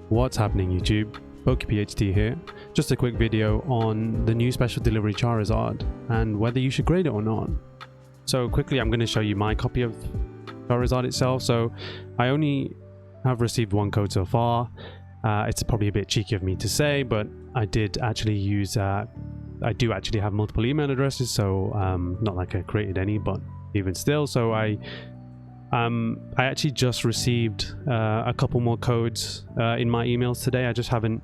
What's happening, YouTube? PokePhD here. Just a quick video on the new Special Delivery Charizard and whether you should grade it or not. So quickly, I'm going to show you my copy of Charizard itself. So I only have received one code so far. It's probably a bit cheeky of me to say, but I did actually use I do actually have multiple email addresses, so not like I created any, but even still. So I actually just received a couple more codes in my emails today. I just haven't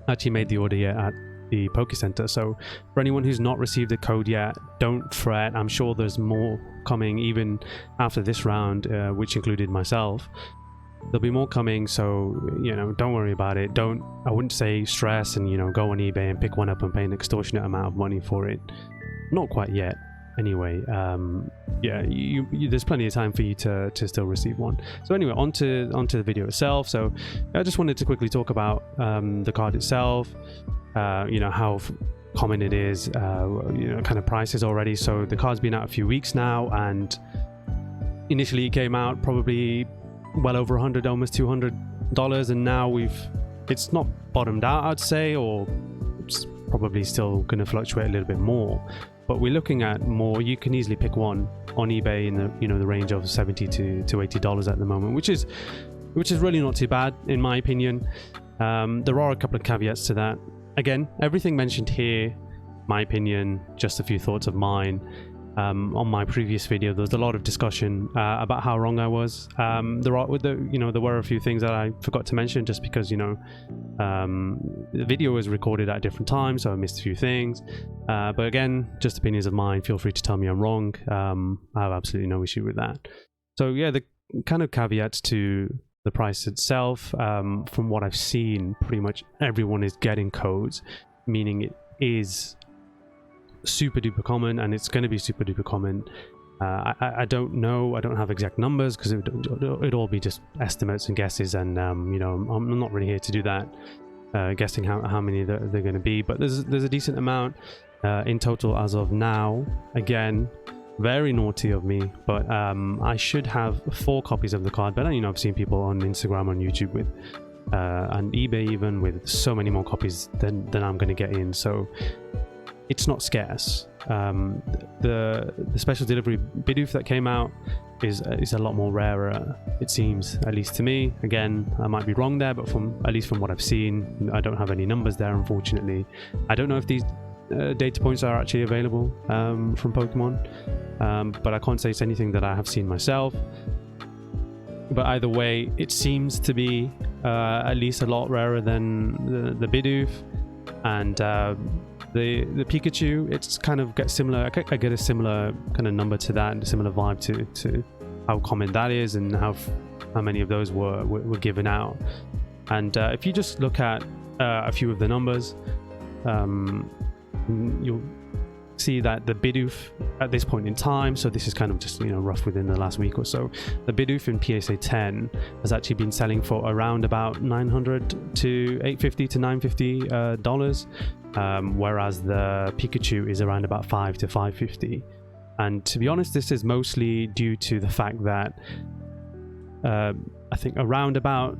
actually made the order yet at the Poke Center. So for anyone who's not received a code yet, don't fret. I'm sure there's more coming even after this round, which included myself. There'll be more coming, so don't worry about it. I wouldn't say stress and go on eBay and pick one up and pay an extortionate amount of money for it. Not quite yet. Anyway, yeah, there's plenty of time for you to still receive one. So anyway, onto the video itself. So I just wanted to quickly talk about the card itself, how common it is, kind of prices already. So the card's been out a few weeks now, and initially it came out probably well over $100, almost $200, and now it's not bottomed out, I'd say, or it's probably still going to fluctuate a little bit more. But we're looking at more. You can easily pick one on eBay in the the range of $70 to $80 at the moment, which is really not too bad in my opinion. There are a couple of caveats to that. Again, everything mentioned here, my opinion, just a few thoughts of mine. On my previous video, there was a lot of discussion about how wrong I was. There were a few things that I forgot to mention just because the video was recorded at different times, so I missed a few things. But again, just opinions of mine. Feel free to tell me I'm wrong. I have absolutely no issue with that. So yeah, the kind of caveats to the price itself, from what I've seen, pretty much everyone is getting codes, meaning it is super duper common, and it's going to be super duper common. I don't know, I don't have exact numbers because it'd all be just estimates and guesses, and I'm not really here to do that, guessing how many they're going to be, but there's a decent amount in total as of now. Again, very naughty of me, but I should have 4 copies of the card, but I've seen people on Instagram, on YouTube with and eBay even with so many more copies than I'm going to get in, so it's not scarce. The special delivery Bidoof that came out is a lot more rarer, it seems, at least to me. Again, I might be wrong there, but at least from what I've seen, I don't have any numbers there, unfortunately. I don't know if these data points are actually available from Pokemon, but I can't say it's anything that I have seen myself. But either way, it seems to be at least a lot rarer than the Bidoof, and the Pikachu, it's kind of similar. I get a similar kind of number to that, and a similar vibe to how common that is, and how many of those were given out. And if you just look at a few of the numbers, you'll see that the Bidoof at this point in time, so this is kind of just rough within the last week or so, the Bidoof in PSA 10 has actually been selling for around about $900 to $850 to $950 whereas the Pikachu is around about $500 to $550. And to be honest, this is mostly due to the fact that I think around about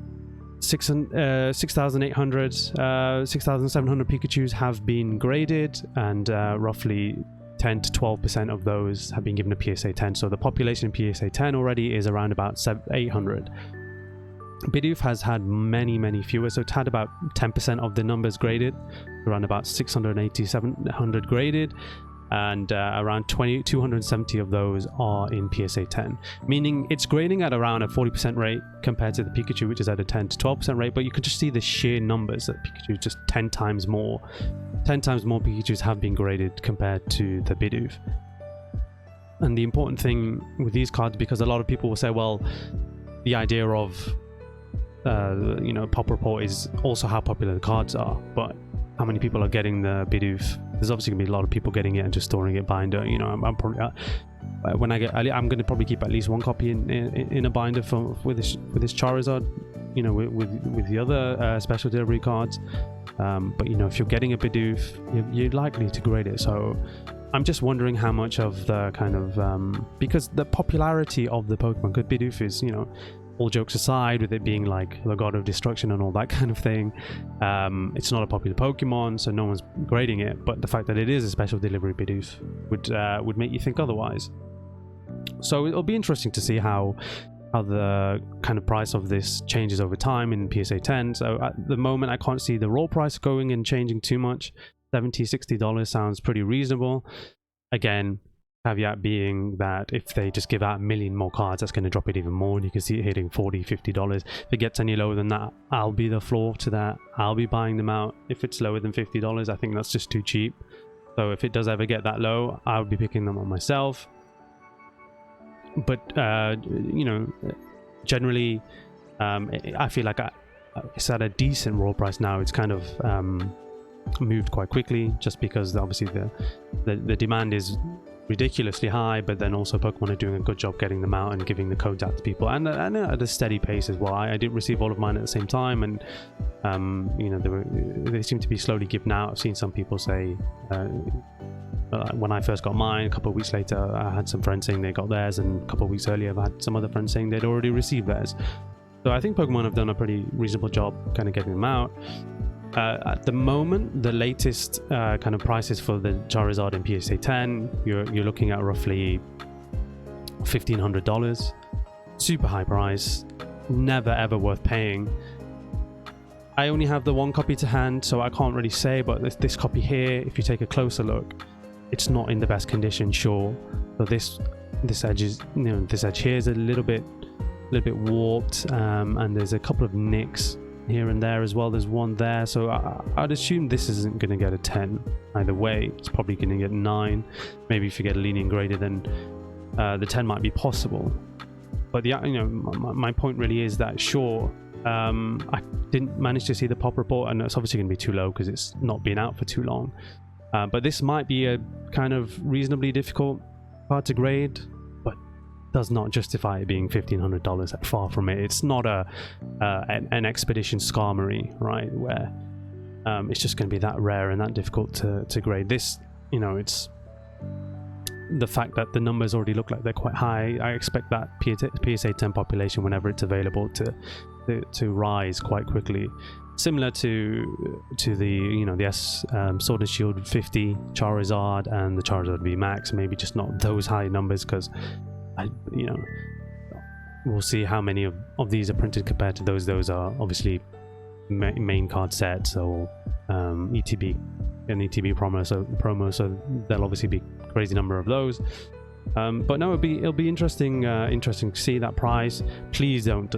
6,800 6,700 Pikachus have been graded, and roughly 10 to 12% of those have been given a PSA 10. So the population in PSA 10 already is around about 800. Bidoof has had many fewer, so it's had about 10% of the numbers graded, around about 680 700 graded, and around 270 of those are in PSA 10, meaning it's grading at around a 40% rate compared to the Pikachu, which is at a 10 to 12% rate. But you can just see the sheer numbers that Pikachu, just 10 times more Pikachus have been graded compared to the Bidoof. And the important thing with these cards, because a lot of people will say, well, the idea of pop report is also how popular the cards are, but how many people are getting the Bidoof? There's obviously gonna be a lot of people getting it and just storing it binder. I'm probably I'm gonna probably keep at least one copy in a binder with this Charizard, with the other special delivery cards. But if you're getting a Bidoof, you're likely to grade it. So I'm just wondering how much of the kind of because the popularity of the Pokemon, because Bidoof is all jokes aside, with it being like the god of destruction and all that kind of thing, it's not a popular Pokemon, so no one's grading it. But the fact that it is a special delivery Bidoof would make you think otherwise. So it'll be interesting to see how the kind of price of this changes over time in PSA 10. So at the moment, I can't see the raw price going and changing too much. $70-$60 sounds pretty reasonable. Again, caveat being that if they just give out a million more cards, that's going to drop it even more, and you can see it hitting $40-$50. If it gets any lower than that, I'll be the floor to that. I'll be buying them out. If it's lower than $50, I think that's just too cheap. So if it does ever get that low, I'll be picking them up myself. But you know, generally, I feel like it's at a decent raw price now. It's kind of moved quite quickly, just because obviously the demand is ridiculously high, but then also Pokemon are doing a good job getting them out and giving the codes out to people, and at a steady pace as well. I didn't receive all of mine at the same time, and you know, they seem to be slowly given out. I've seen some people say when I first got mine, a couple of weeks later I had some friends saying they got theirs, and a couple of weeks earlier I had some other friends saying they'd already received theirs. So I think Pokemon have done a pretty reasonable job kind of getting them out. At the moment, the latest kind of prices for the Charizard in PSA 10, you're looking at roughly $1,500. Super high price, never ever worth paying. I only have the one copy to hand, so I can't really say, but this copy here, if you take a closer look, it's not in the best condition, sure. So this edge is, you know, this edge here is a little bit warped, and there's a couple of nicks here and there as well. There's one there, so I'd assume this isn't going to get a 10 either way. It's probably going to get 9. Maybe if you get a lenient grader, then the 10 might be possible. But you know, my point really is that sure, I didn't manage to see the pop report, and it's obviously going to be too low because it's not been out for too long. But this might be a kind of reasonably difficult card to grade, but does not justify it being $1,500. Far from it. It's not an Expedition Skarmory, right, where it's just going to be that rare and that difficult to grade. This, you know, it's the fact that the numbers already look like they're quite high. I expect that PSA 10 population, whenever it's available, to rise quite quickly. Similar to the, you know, the Sword and Shield 50 Charizard and the Charizard V Max. Maybe just not those high numbers, because you know, we'll see how many of these are printed compared to those. Those are obviously main card sets, or ETB and ETB promo, so there'll obviously be a crazy number of those. But no, it'll be interesting to see that price. Please don't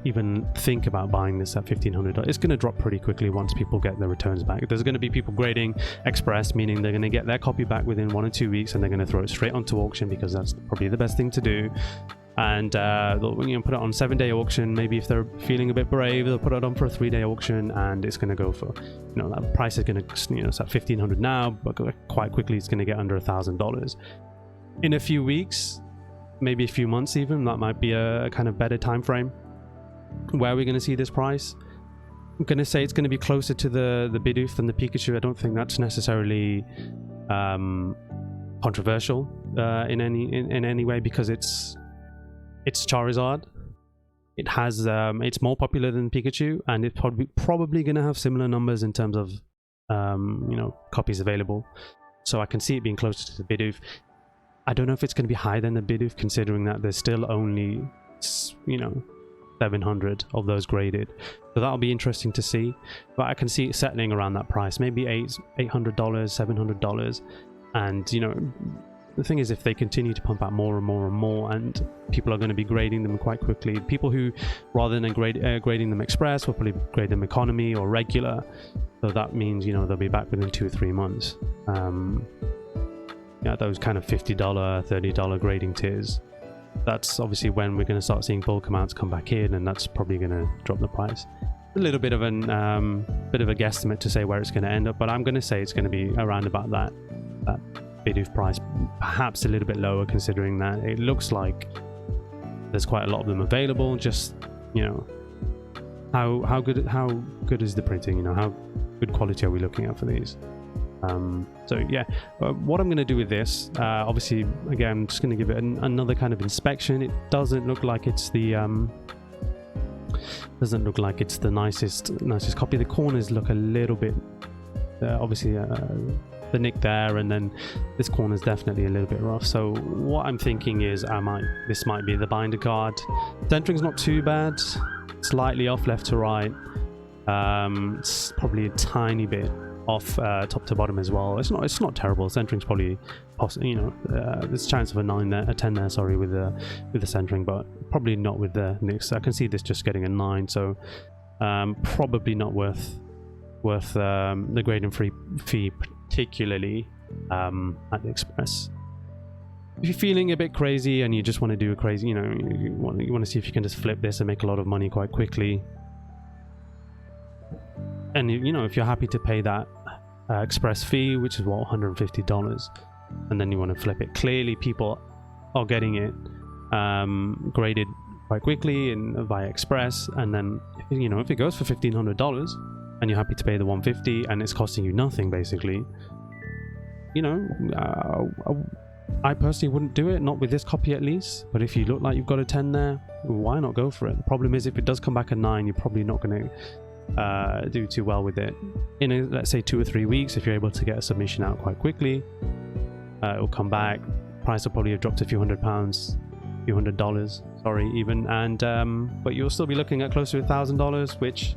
even think about buying this at $1,500. It's going to drop pretty quickly once people get their returns back. There's going to be people grading express, meaning they're going to get their copy back within 1 or 2 weeks, and they're going to throw it straight onto auction, because that's probably the best thing to do. And they'll, you know, put it on 7-day auction. Maybe if they're feeling a bit brave, they'll put it on for a 3-day auction, and it's going to go for, you know, that price is going to, you know, it's at $1,500 now, but quite quickly it's going to get under $1,000. In a few weeks, maybe a few months even, that might be a kind of better time frame where we're going to see this price. I'm going to say it's going to be closer to the Bidoof than the Pikachu. I don't think that's necessarily controversial in any way, because it's Charizard. It has it's more popular than Pikachu, and it's probably going to have similar numbers in terms of you know, copies available. So I can see it being closer to the Bidoof. I don't know if it's going to be higher than the Bidoof, considering that there's still only, you know, 700 of those graded. So that'll be interesting to see. But I can see it settling around that price, maybe $800, $700. And, you know, the thing is, if they continue to pump out more and more and more, and people are going to be grading them quite quickly, people who, rather than grading them express, will probably grade them economy or regular. So that means, you know, they'll be back within 2 or 3 months. Yeah, those kind of $50, $30 grading tiers. That's obviously when we're going to start seeing bulk amounts come back in, and that's probably going to drop the price. A little bit of a guesstimate to say where it's going to end up, but I'm going to say it's going to be around about that Bidoof price, perhaps a little bit lower, considering that it looks like there's quite a lot of them available. Just, you know, how good is the printing? You know, how good quality are we looking at for these? So yeah, what I'm going to do with this, obviously, again, I'm just going to give it another kind of inspection. It doesn't look like it's the doesn't look like it's the nicest copy. The corners look a little bit obviously the nick there, and then this corner is definitely a little bit rough. So what I'm thinking is this might be the binder card. Centering's not too bad, slightly off left to right. It's probably a tiny bit off top to bottom as well. It's not terrible. Centering's probably possible, you know, there's a chance of a 9 there, a 10 there, sorry, with the centering, but probably not with the nicks. I can see this just getting a 9, so probably not worth the grading fee, particularly at the Express. If you're feeling a bit crazy and you just want to do a crazy, you know, you want to see if you can just flip this and make a lot of money quite quickly, and you know, if you're happy to pay that Express fee, which is what, $150, and then you want to flip it, clearly people are getting it graded quite quickly and via Express, and then, you know, if it goes for $1,500 and you're happy to pay the $150 and it's costing you nothing, basically, you know, I personally wouldn't do it, not with this copy at least. But if you look like you've got a 10 there, why not go for it? The problem is, if it does come back a 9, you're probably not going to do too well with it. In let's say 2 or 3 weeks, if you're able to get a submission out quite quickly, it'll come back. Price will probably have dropped a few £100, few $100, sorry, even, and but you'll still be looking at close to $1,000, which,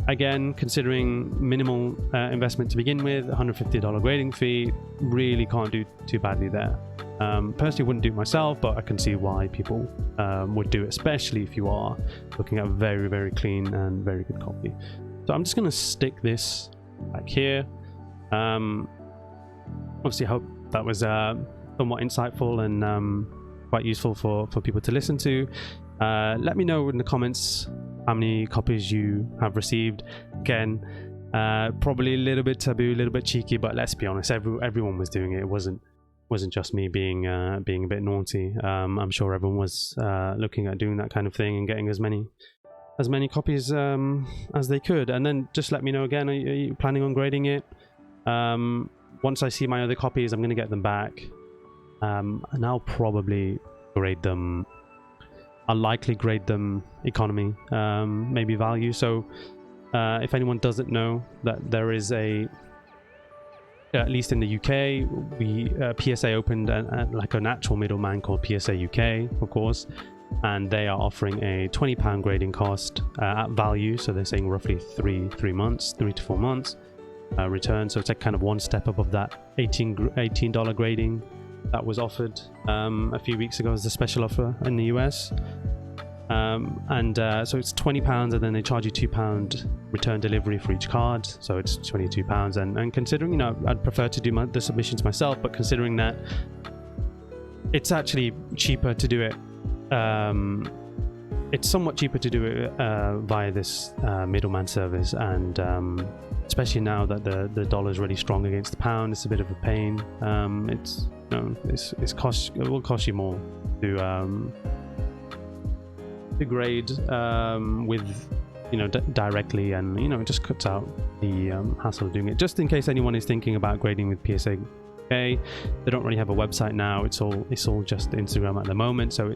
again, considering minimal investment to begin with, $150 grading fee, really can't do too badly there. Personally wouldn't do it myself, but I can see why people would do it, especially if you are looking at a very, very clean and very good copy. So I'm just going to stick this back here. Obviously, I hope that was somewhat insightful and quite useful for people to listen to. Let me know in the comments how many copies you have received. Again, probably a little bit taboo, a little bit cheeky, but let's be honest, everyone was doing it. It wasn't just me being a bit naughty. I'm sure everyone was looking at doing that kind of thing and getting as many copies as they could. And then just let me know again, are you planning on grading it? Once I see my other copies, I'm going to get them back, and I'll probably grade them. I'll likely grade them economy, maybe value. So if anyone doesn't know, that there is at least in the UK, PSA opened like an actual middleman called PSA UK, of course, and they are offering a £20 grading cost at value. So they're saying roughly 3 to 4 months return. So it's like kind of one step above that $18 grading that was offered a few weeks ago as a special offer in the US. So it's £20, and then they charge you £2 return delivery for each card, so it's £22. And considering, you know, I'd prefer to do the submissions myself, but considering that it's actually cheaper to do it, it's somewhat cheaper to do it via this middleman service, and especially now that the dollar is really strong against the pound, it's a bit of a pain. It will cost you more to grade with, you know, directly, and, you know, it just cuts out the hassle of doing it. Just in case anyone is thinking about grading with PSA, they don't really have a website now. It's all just Instagram at the moment, so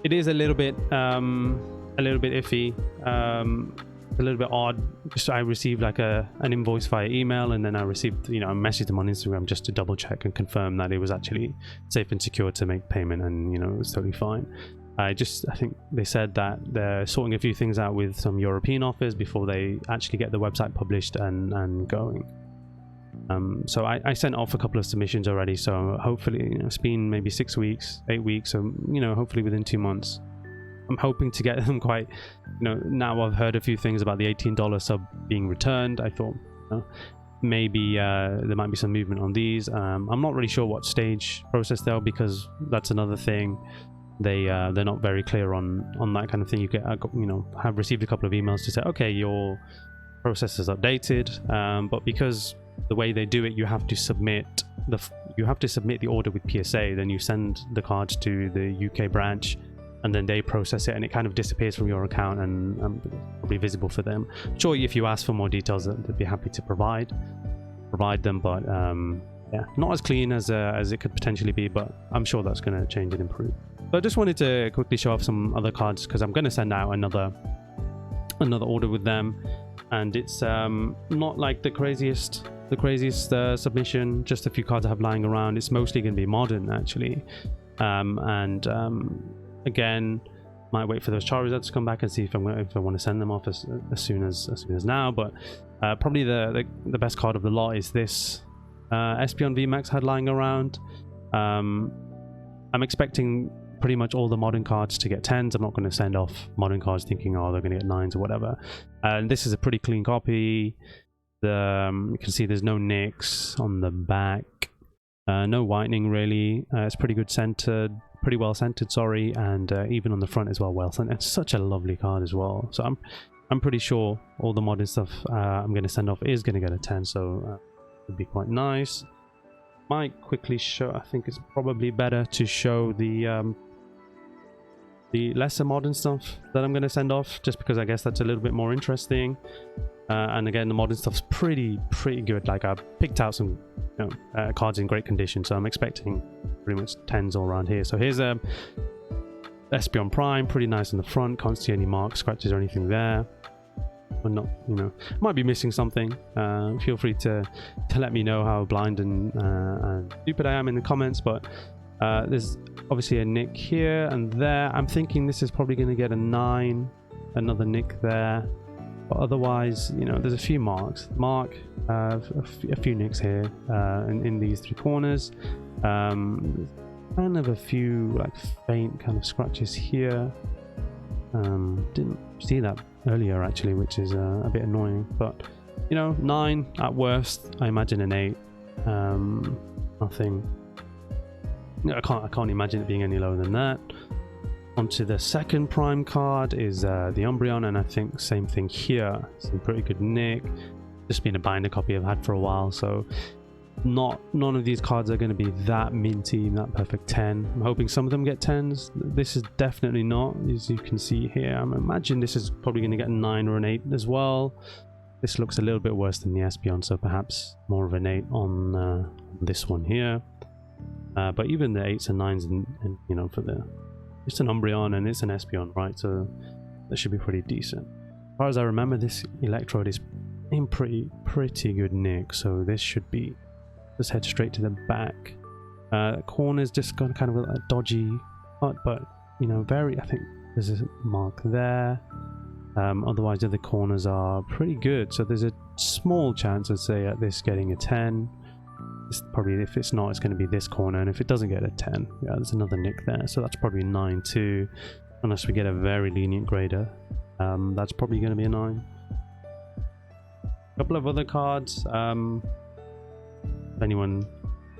it is a little bit iffy, a little bit odd. Just I received like an invoice via email, and then I received, you know, I messaged them on Instagram just to double check and confirm that it was actually safe and secure to make payment, and, you know, it was totally fine. I think they said that they're sorting a few things out with some European offers before they actually get the website published and going. So I sent off a couple of submissions already, so hopefully, you know, it's been maybe 6 weeks, 8 weeks, so, you know, hopefully within 2 months. I'm hoping to get them quite, you know, now I've heard a few things about the $18 sub being returned. I thought, you know, maybe there might be some movement on these. I'm not really sure what stage process they're, because that's another thing. They're not very clear on that kind of thing. You know, have received a couple of emails to say, okay, your process is updated, but because the way they do it, you have to submit the order with PSA, then you send the cards to the UK branch, and then they process it, and it kind of disappears from your account and probably visible for them. Sure, if you ask for more details, they'd be happy to provide them, but yeah, not as clean as it could potentially be, but I'm sure that's going to change and improve. So I just wanted to quickly show off some other cards, because I'm going to send out another another order with them, and it's not like the craziest submission. Just a few cards I have lying around. It's mostly going to be modern actually, again, might wait for those Charizards to come back and see if I want to send them off as soon as now. But probably the best card of the lot is this Espeon VMAX had lying around. I'm expecting pretty much all the modern cards to get 10s. I'm not going to send off modern cards thinking, oh, they're going to get 9s or whatever. And this is a pretty clean copy. You can see there's no nicks on the back, no whitening really. It's pretty good centered, pretty well centered, sorry, and even on the front as well, well centered. It's such a lovely card as well. So I'm pretty sure all the modern stuff I'm going to send off is going to get a 10, so it would be quite nice. Might quickly show, I think it's probably better to show the lesser modern stuff that I'm going to send off, just because I guess that's a little bit more interesting. And again, the modern stuff's pretty good. Like, I picked out some cards in great condition, so I'm expecting pretty much 10s all around here. So here's a Espeon Prime, pretty nice on the front. Can't see any marks, scratches or anything there. Or not, might be missing something. Feel free to let me know how blind and stupid I am in the comments, but there's obviously a nick here and there. I'm thinking this is probably going to get a 9, another nick there, but otherwise, there's a few marks. A few nicks here in these 3 corners. Kind of a few like faint kind of scratches here. Didn't see that earlier actually, which is a bit annoying, but 9 at worst. I imagine an 8. Nothing. I can't imagine it being any lower than that. Onto the second prime card is the Umbreon, and I think same thing here. Some pretty good nick. Just been a binder copy I've had for a while, so none of these cards are going to be that minty, that perfect 10. I'm hoping some of them get 10s. This is definitely not, as you can see here. I imagine this is probably going to get a 9 or an 8 as well. This looks a little bit worse than the Espeon, so perhaps more of an 8 on this one here. But even the 8s and 9s, and for it's an Umbreon and it's an Espeon, right? So that should be pretty decent. As far as I remember, this Electrode is in pretty good nick, so this should be. Just head straight to the back. Corners just got kind of a dodgy cut, but I think there's a mark there. Otherwise, the other corners are pretty good, so there's a small chance, I'd say, at this getting a 10. It's probably, if it's not, it's going to be this corner, and if it doesn't get a 10, yeah, there's another nick there, so that's probably 9 too, unless we get a very lenient grader. That's probably going to be a 9. A couple of other cards. If anyone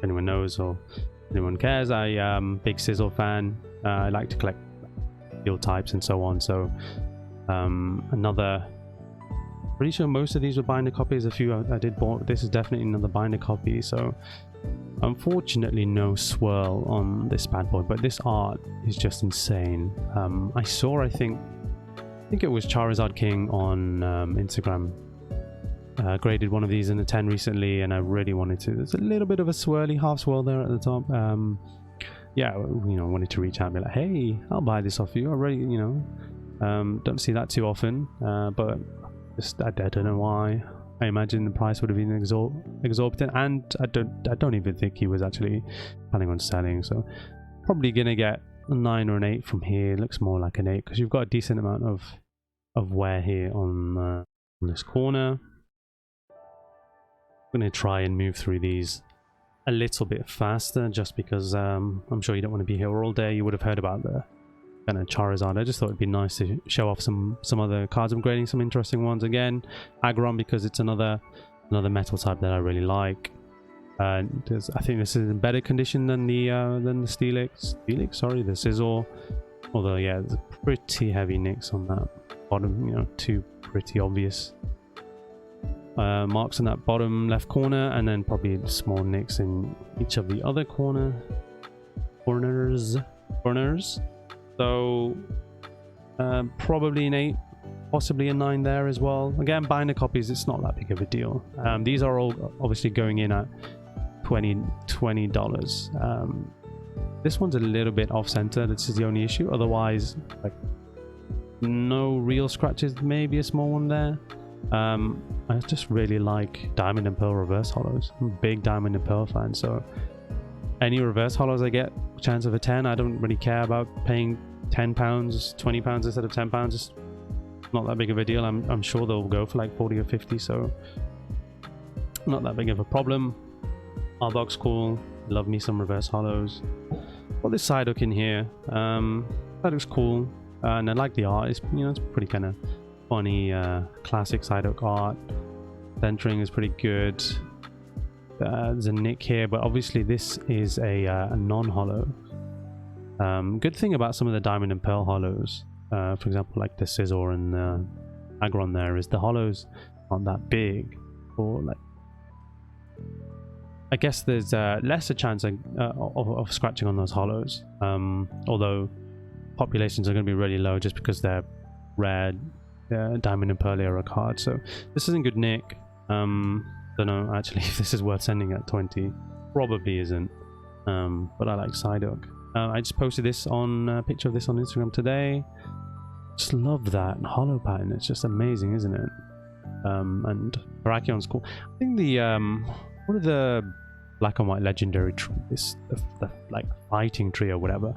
knows or anyone cares, big Sizzle fan. I like to collect field types and so on, so another, pretty sure most of these were binder copies. A few I did bought. This is definitely another binder copy, so unfortunately no swirl on this bad boy, but this art is just insane. I saw, I think it was Charizard King on Instagram graded one of these in a 10 recently, and I really wanted to. There's a little bit of a swirly half swirl there at the top. Yeah, wanted to reach out and be like, hey, I'll buy this off you. I really, don't see that too often, but just I don't know why. I imagine the price would have been exorbitant, and I don't even think he was actually planning on selling. So probably gonna get a 9 or an 8 from here. It looks more like an 8 because you've got a decent amount of wear here on this corner. I'm going to try and move through these a little bit faster, just because I'm sure you don't want to be here all day. You would have heard about the kind of Charizard. I just thought it'd be nice to show off some other cards. I'm grading some interesting ones. Again, Aggron, because it's another metal type that I really like. I think this is in better condition than the Steelix, sorry, the Sizzle. Although, yeah, there's pretty heavy nicks on that bottom. Two pretty obvious marks in that bottom left corner, and then probably small nicks in each of the other corners. So probably an 8, possibly a 9 there as well. Again, binder copies, it's not that big of a deal. These are all obviously going in at $20. This one's a little bit off center. This is the only issue. Otherwise, like, no real scratches, maybe a small one there. I just really like Diamond and Pearl reverse hollows. I'm a big Diamond and Pearl fan, so any reverse hollows I get, chance of a 10, I don't really care about paying £10, £20 instead of £10. It's not that big of a deal. I'm sure they'll go for like 40 or 50, so not that big of a problem. Arbok's cool. Love me some reverse hollows. Got this Psyduck in here. That looks cool, and I like the art. It's, you know, it's pretty kind of funny, classic Psyduck art. Centering is pretty good. There's a nick here, but obviously this is a non-hollow. Good thing about some of the Diamond and Pearl hollows, for example, like the Scizor and Aggron, there is the hollows aren't that big, or like, I guess there's lesser chance of scratching on those hollows, although populations are going to be really low just because they're rare Diamond and Pearl era cards. So this isn't good nick. Don't know actually if this is worth sending at 20. Probably isn't, but I like Psyduck. I just posted this on a picture of this on Instagram today. Just love that hollow pattern. It's just amazing, isn't it? And Brackion's cool. I think the what are the black and white legendary the like fighting tree or whatever,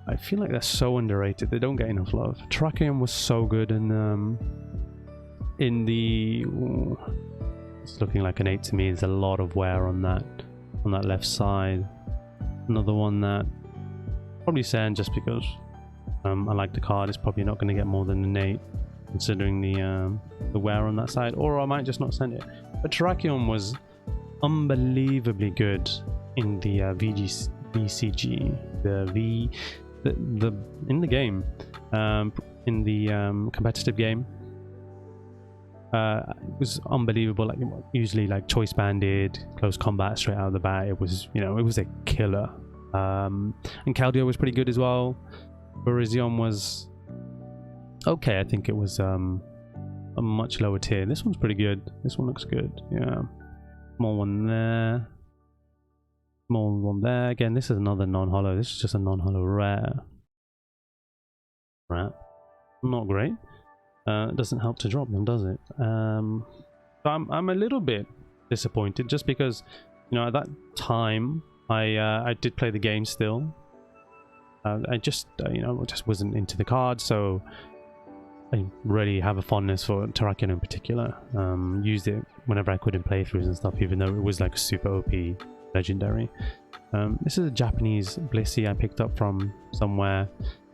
I feel like they're so underrated. They don't get enough love. Terrakion was so good, and in the it's looking like an 8 to me. There's a lot of wear on that left side. Another one that probably send just because I like the card. It's probably not going to get more than an 8 considering the wear on that side, or I might just not send it. But Terrakion was unbelievably good in the VCG, in the game, in the competitive game. It was unbelievable. Like usually like choice banded, close combat straight out of the bat. It was, you know, it was a killer. And Keldeo was pretty good as well. Virizion was okay. I think it was a much lower tier. This one's pretty good. This one looks good. Yeah. Small one there. Small one there. Again, this is another non-hollow. This is just a non-hollow rare. Right. Not great. It doesn't help to drop them, does it? So I'm a little bit disappointed just because, you know, at that time I did play the game still. I just you know, just wasn't into the card, so I really have a fondness for Terrakion in particular. Used it whenever I could in playthroughs and stuff, even though it was like super OP legendary. This is a Japanese Blissey I picked up from somewhere.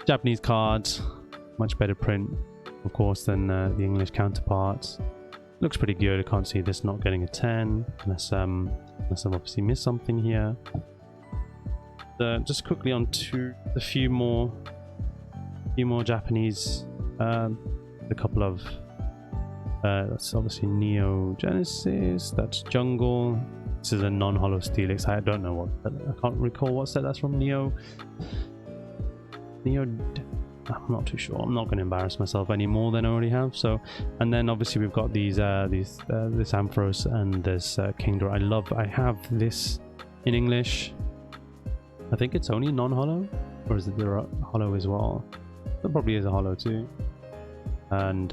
Japanese cards, much better print, of course, than the English counterparts. Looks pretty good. I can't see this not getting a 10 unless I've obviously missed something here. Just quickly on to a few more Japanese. A couple of that's obviously Neo Genesis. That's Jungle. This is a non-hollow Steelix. I don't know what. I can't recall what set that's from. Neo. I'm not too sure. I'm not going to embarrass myself any more than I already have. So, and then obviously we've got this Ampharos and this Kingdra. I have this in English. I think it's only non-hollow, or is it the hollow as well? It probably is a hollow too. And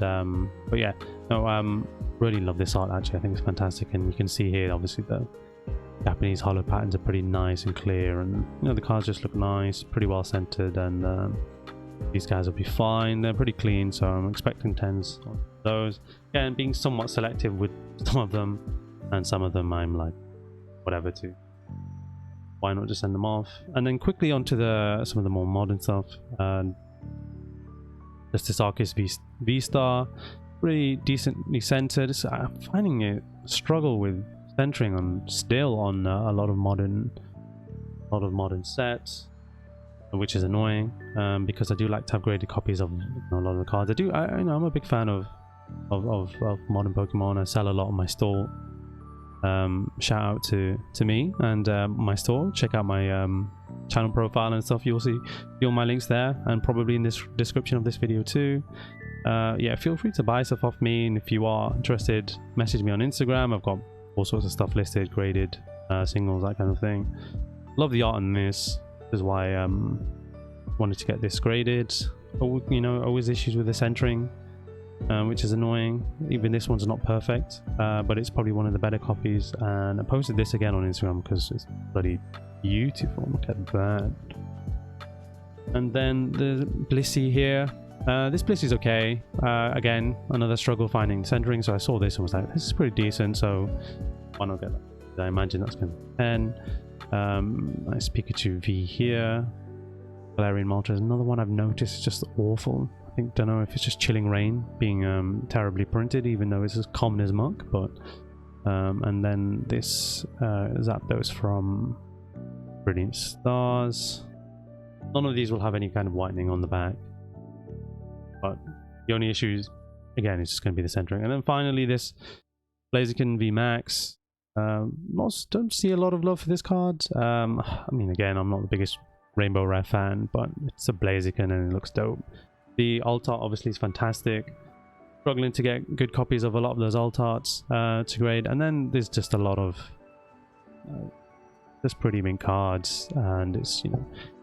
but yeah, no, really love this art actually. I think it's fantastic, and you can see here obviously the Japanese hollow patterns are pretty nice and clear, and you know the cards just look nice, pretty well centered, and these guys will be fine. They're pretty clean, so I'm expecting 10s on those. Yeah, and being somewhat selective with some of them, and some of them I'm like, whatever to. Why not just send them off? And then quickly onto some of the more modern stuff. Just this Arceus V-Star, pretty decently centered. I'm finding it struggle with centering on a lot of modern sets, which is annoying, because I do like to have graded copies of a lot of the cards. I'm a big fan of modern Pokemon. I sell a lot on my store. Shout out to me and my store. Check out my channel profile and stuff. You'll see all my links there, and probably in this description of this video too. Yeah, feel free to buy stuff off me, and if you are interested, message me on Instagram. I've got all sorts of stuff listed, graded, singles, that kind of thing. Love the art in this. This is why I wanted to get this graded. always issues with the centering, which is annoying. Even this one's not perfect, but it's probably one of the better copies. And I posted this again on Instagram because it's bloody beautiful. Look at that. And then the Blissey here. This Blissey's okay. Again, another struggle finding centering. So I saw this and was like, this is pretty decent. So why not get that? I imagine that's going to be 10. Nice Pikachu V here. Valerian Moltres, another one I've noticed is just awful. I think, don't know if it's just Chilling Rain being terribly printed, even though it's as common as muck. But and then this Zapdos from Brilliant Stars. None of these will have any kind of whitening on the back, but the only issue is, again, it's just going to be the centering. And then finally this Blaziken V Max. Don't see a lot of love for this card. I mean, again, I'm not the biggest Rainbow Rare fan, but it's a Blaziken and it looks dope. The alt art obviously is fantastic. Struggling to get good copies of a lot of those alt arts to grade, and then there's just a lot of just pretty mint cards, and it's,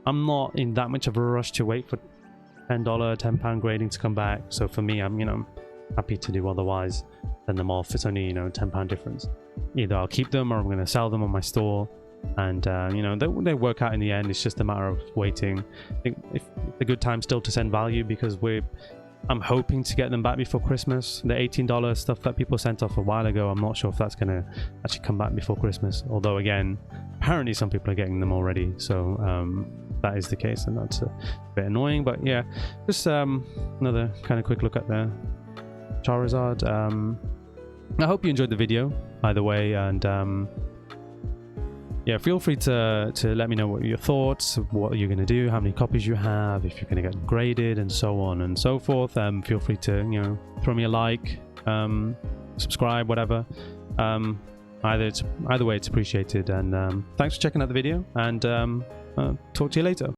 I'm not in that much of a rush to wait for $10, £10 grading to come back. So for me, I'm happy to do otherwise. Send them off. It's only £10 difference. Either I'll keep them or I'm going to sell them on my store, and they work out in the end. It's just a matter of waiting. I think it's a good time still to send value, because I'm hoping to get them back before Christmas. The $18 stuff that people sent off a while ago, I'm not sure if that's going to actually come back before Christmas. Although, again, apparently some people are getting them already. So that is the case, and that's a bit annoying. But yeah, just another kind of quick look at the Charizard. I hope you enjoyed the video, either way, and yeah, feel free to let me know what your thoughts, what you're going to do, how many copies you have, if you're going to get graded, and so on and so forth. Feel free to throw me a like, subscribe, whatever. Either way, it's appreciated. And thanks for checking out the video, and talk to you later.